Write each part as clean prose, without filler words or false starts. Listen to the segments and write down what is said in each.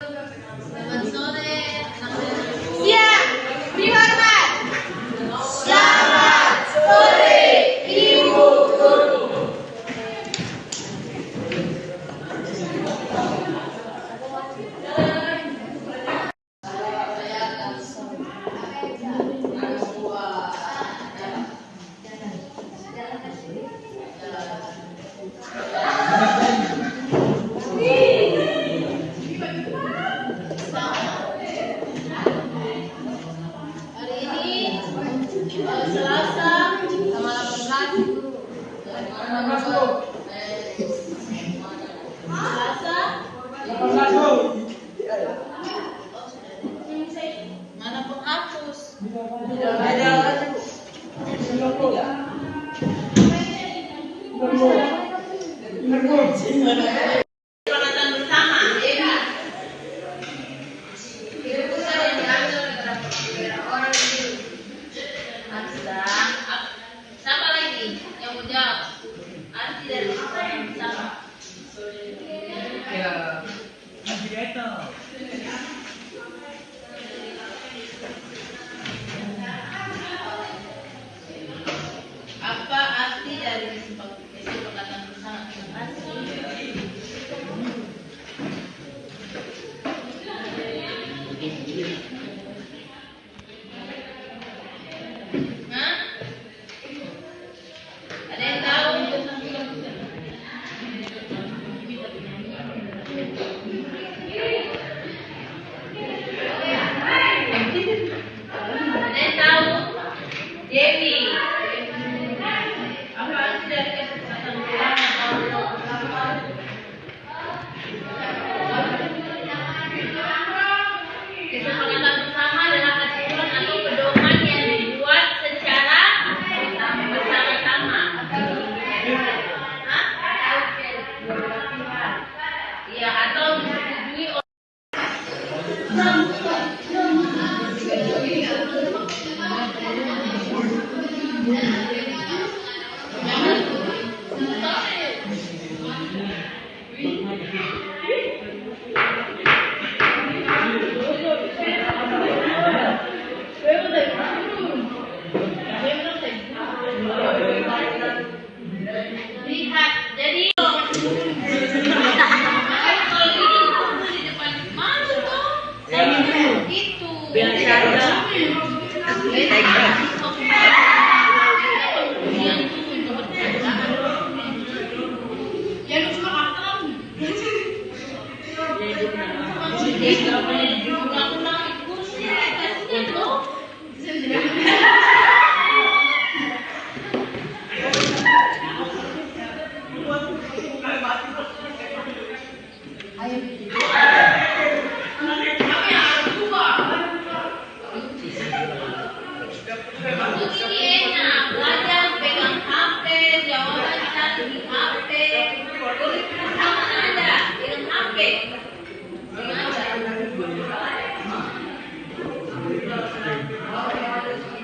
Selamat sore, siap, dihormat. Selamat sore, Ibu Guru. Selasa mana penghapus? Kesepakatan bersama, keputusan yang diambil oleh orang itu. Siapa lagi yang mau jawab? Arti dari kesepakatan yang bersama. Apa arti dari kesepakatan bersama? Terima kasih. Hah? Ada yang tahu? Ada yang tahu? Dewi. Apa arti dari kesepakatan bersama? Kesepakatan bersama adalah aturan atau pedoman yang dibuat secara bersama-sama. Iya, atau disetujui oleh lihat. Jadi itu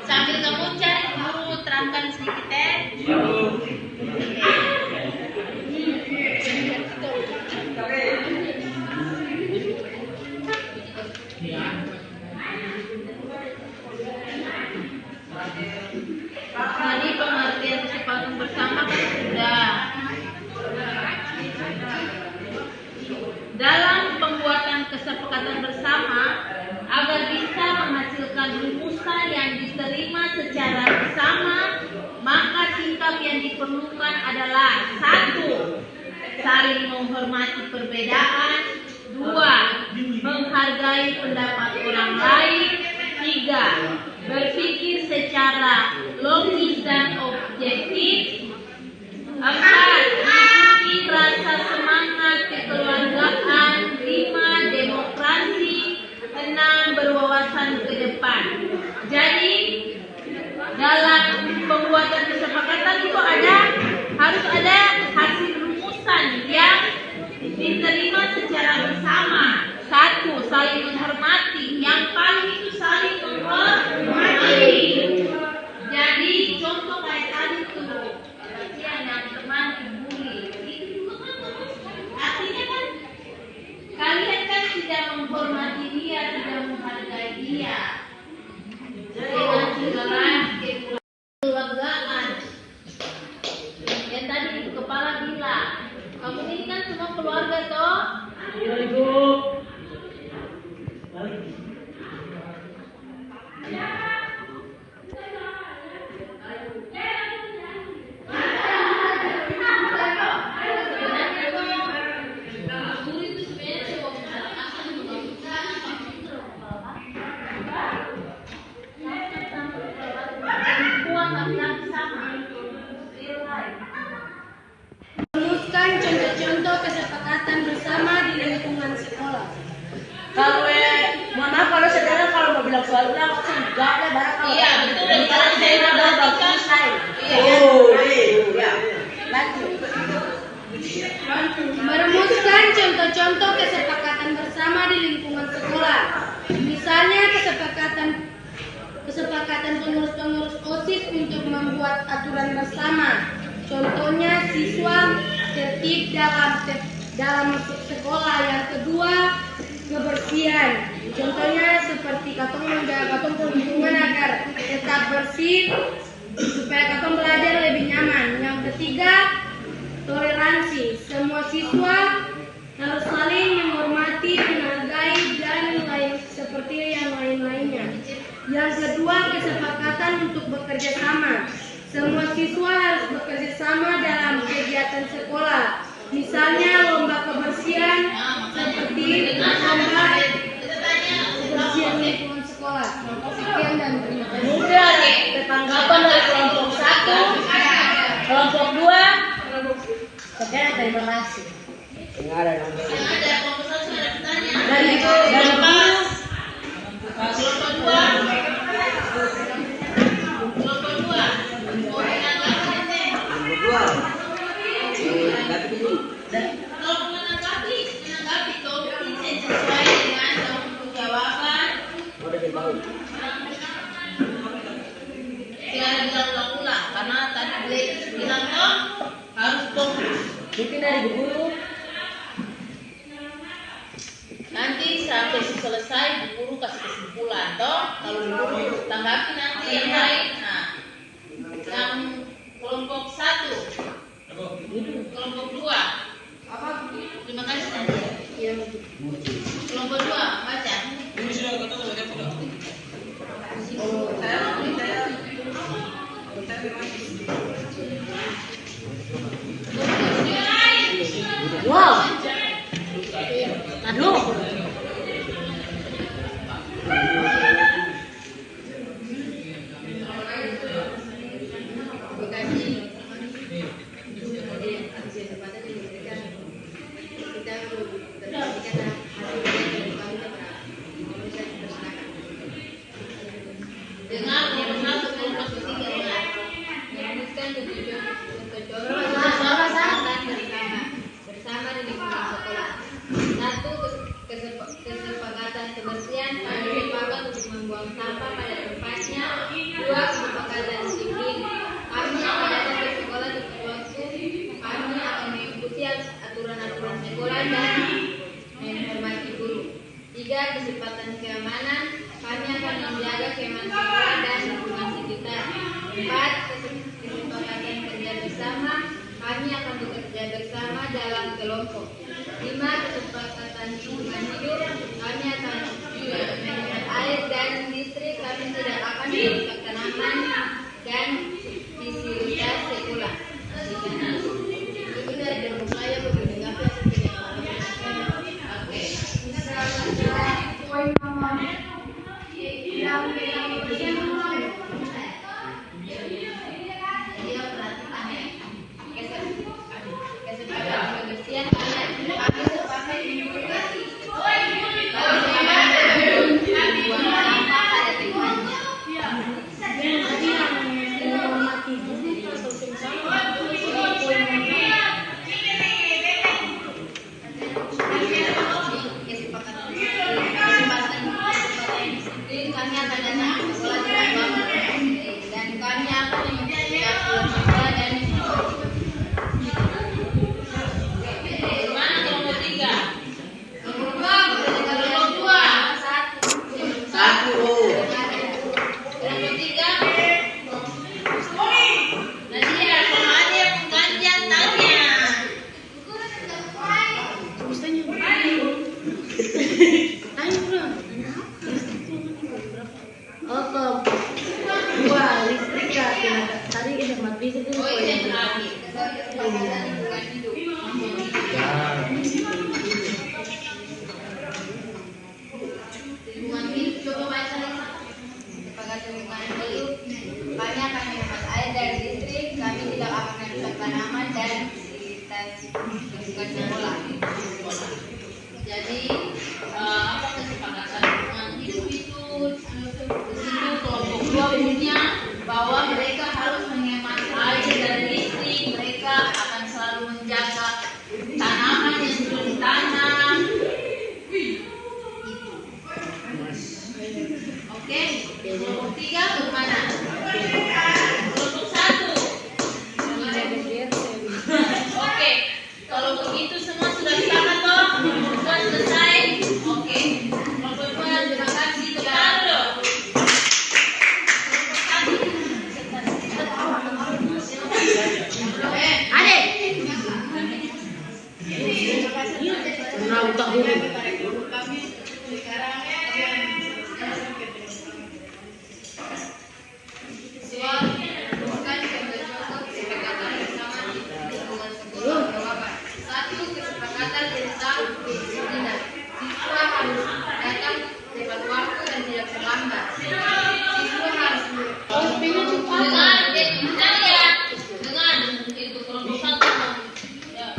sambil kamu cari dulu, terangkan sedikit Tadi pengertian kesepakatan bersama kan sudah. Dalam pembuatan kesepakatan bersama, agar bisa menghasilkan rumusan yang diterima secara bersama, maka sikap yang diperlukan adalah 1. Saling menghormati perbedaan. 2. Menghargai pendapat orang lain. 3. Berpikir secara logis dan objektif. 4. Mengikuti rasa semangat kekeluargaan. 5. Demokrasi. 6. Berwawasan ke depan. Jadi dalam pembuatan kesepakatan itu harus ada hasil rumusan yang diterima secara Kalau mohon maaf kalau saudara kalau mau bilang soal ulang langsung jawabnya barang kalau Iya, betul. kalau saya udah bagus saya. Iya. Bantu. Merumuskan contoh-contoh kesepakatan bersama di lingkungan sekolah. Misalnya kesepakatan pengurus-pengurus OSIS untuk membuat aturan bersama. Contohnya siswa tertib dalam sekolah. Yang kedua, kebersihan. Contohnya seperti katong menjaga lingkungan agar tetap bersih supaya katong belajar lebih nyaman. Yang ketiga, toleransi. Semua siswa harus saling menghormati, menghargai, dan lain seperti yang lain-lainnya. Yang kedua, kesepakatan untuk bekerja sama. Semua siswa harus bekerja sama dalam kegiatan sekolah. Misalnya lomba kebersihan seperti lomba kebersihan lingkungan sekolah. Sekian dan terima kasih. Mungkin ada tanggapan dari kelompok 1, kelompok 2. Sekian, terima kasih. Ada kelompok satu ada pertanyaan. Dari guru. Kelompok dua. Kelompok dua. Mau menanggapi kalau menanggapi topik sesuai dengan jawaban. Jangan diulang-ulang karena tadi beliau bilang harus fokus. Mungkin dari guru. Nanti sampai selesai Bu Guru kasih kesimpulan toh. Kalau Bu Guru tanggapi nanti yang lain. Nah, yang kelompok 1, kelompok 2. Terima kasih Nadia. Kelompok 2 baca. Wow. Aduh. Dengar kelompok 1, kelompok 3 merumuskan bersama di lingkungan sekolah. 1. Kesepakatan kebersihan. Kami sepakat untuk membuang sampah pada tempatnya. 2. Kesepakatan disiplin. Kami akan datang ke sekolah tepat waktu. Kami akan mengikuti aturan-aturan sekolah dan menghormati guru. 3. Kesepakatan keamanan. Kami akan menjaga keamanan sekolah dan lingkungan sekitar. 4. Kesepakatan kerja bersama. Kami akan bekerja bersama dalam kelompok. 5. Kesepakatan lingkungan hidup. Kami akan menghemat air dan listrik. Kami tidak akan merusak tanaman dan fasilitas sekolah. Itu dari kelompok saya berbeda. Oke. Poin nomor yang Dia perhatikan ya. Kesepakatan kebersihan kami sepakat mengikuti. Buang sampah pada tempatnya. tadi yang menghormati guru atau sama poin Kesepakatan disiplin. Kami akan datang ke sekolah tepat waktu dan kami akan mengikuti aturan sekolah dan Mana kelompok 3? Kelompok 2. Kelompok 2. 1. Kelompok 3. Nadia, kalau ada yang menggantian tanya. Oh, dua listrik ya. Tadi hemat listrik itu Oh, poin ini yang yang terakhir. Kesepakatan lingkungan hidup. Lingkungan hidup, coba baca lagi. Kesepakatan lingkungan hidup. Kami akan menghemat air dan listrik. Kami tidak akan merusak tanaman dan fasilitas lingkungan sekolah. Jadi Oke, kelompok 3 bagaimana? Kelompok 1. Oke, kalau begitu semua sudah sepakat toh? Sudah selesai? Oke. Kelompok 2 terima kasih Carlo. Adik. Nah, utak dulu. Satu, kesepakatan tentang disiplinan. Siswa harus datang tepat waktu dan tidak terlambat. Siswa harus dengan itu kelompok 1. Ya.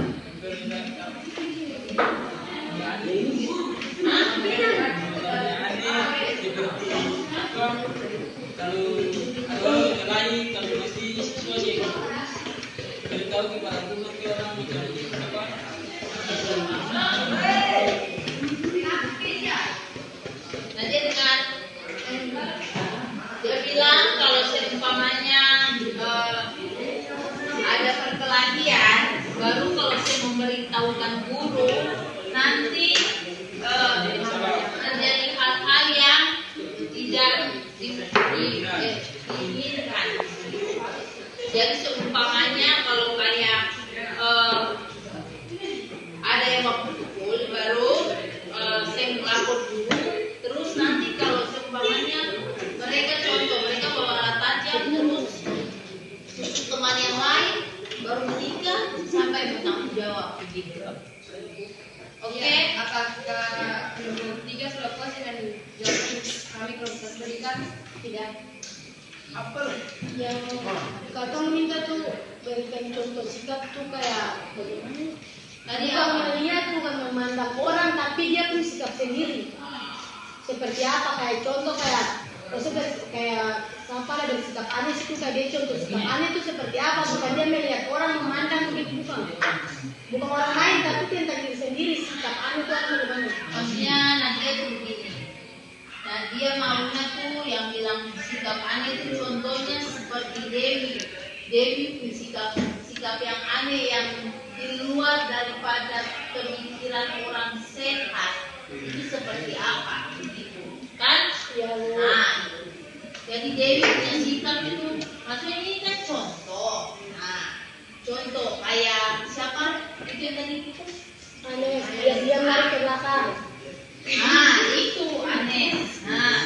kalau masih siswa sih beritahu kepada guru ke orang mencari apa. Nah, dia dengan dia bilang kalau seumpamanya ada perkelahian, baru kalau saya memberitahukan guru nanti terjadi hal-hal yang tidak diinginkan. Jadi seumpamanya kalau kayak ada yang mau pukul, baru saya melapor dulu. Terus nanti kalau seumpamanya mereka bawa alat tajam, terus susu teman yang lain, baru menikah sampai bertanggung jawab begitu. Oke, apakah kelompok 3 sudah puas dengan jawaban kami kelompok pendidikan? Tidak. Apa yang katong minta tuh berikan contoh sikap tuh kayak bagaimana? Tadi Bukan apa? melihat, bukan memandang orang, tapi dia punya sikap sendiri. Seperti apa? Kayak contoh kayak Safara bersikap aneh itu kayak dia contoh sikap aneh itu seperti apa? Bukan dia melihat orang memandang begitu, bukan orang lain, tapi tentang diri sendiri. Sikap aneh itu apa bagaimana? Maksudnya Nadia itu begini. Nah, dia maunya tuh yang bilang sikap aneh itu contohnya seperti Dewi. Dewi punya sikap yang aneh yang di luar daripada pemikiran orang sehat. Itu seperti apa? Begitu. Kan? Ya, Nah, jadi Dewi punya sikap itu, maksudnya ini kan contoh. Nah, contoh kayak siapa? Itu yang tadi kita. aneh, dia lari ke belakang. Nah, itu aneh. Nah,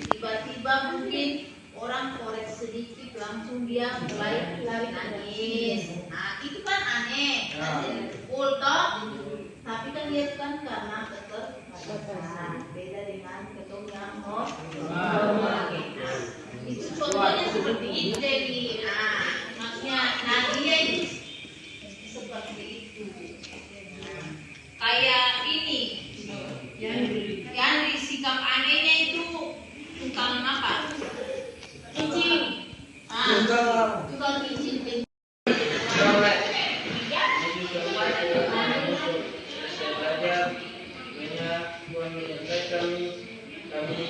tiba-tiba mungkin orang korek sedikit langsung dia mulai lari nangis. Nah, itu kan aneh. Pukul toh. Tapi kan dia kan karena keterbatasan. Beda dengan ketum yang hormat. Nah, itu contohnya seperti itu Dewi. Nah, maksudnya Nadia itu seperti itu. Kayak ini. Yang sikap anehnya itu tukang apa? Kincing. Tukang kincing. Kami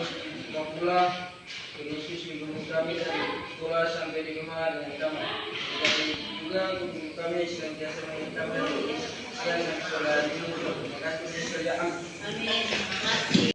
mau pulang ke Yesus di guru kami dari sekolah sampai di rumah dengan damai. Jadi juga guru kami senantiasa mengingatkan siang dan sore hari ini. Terima kasih. Amin. Terima kasih.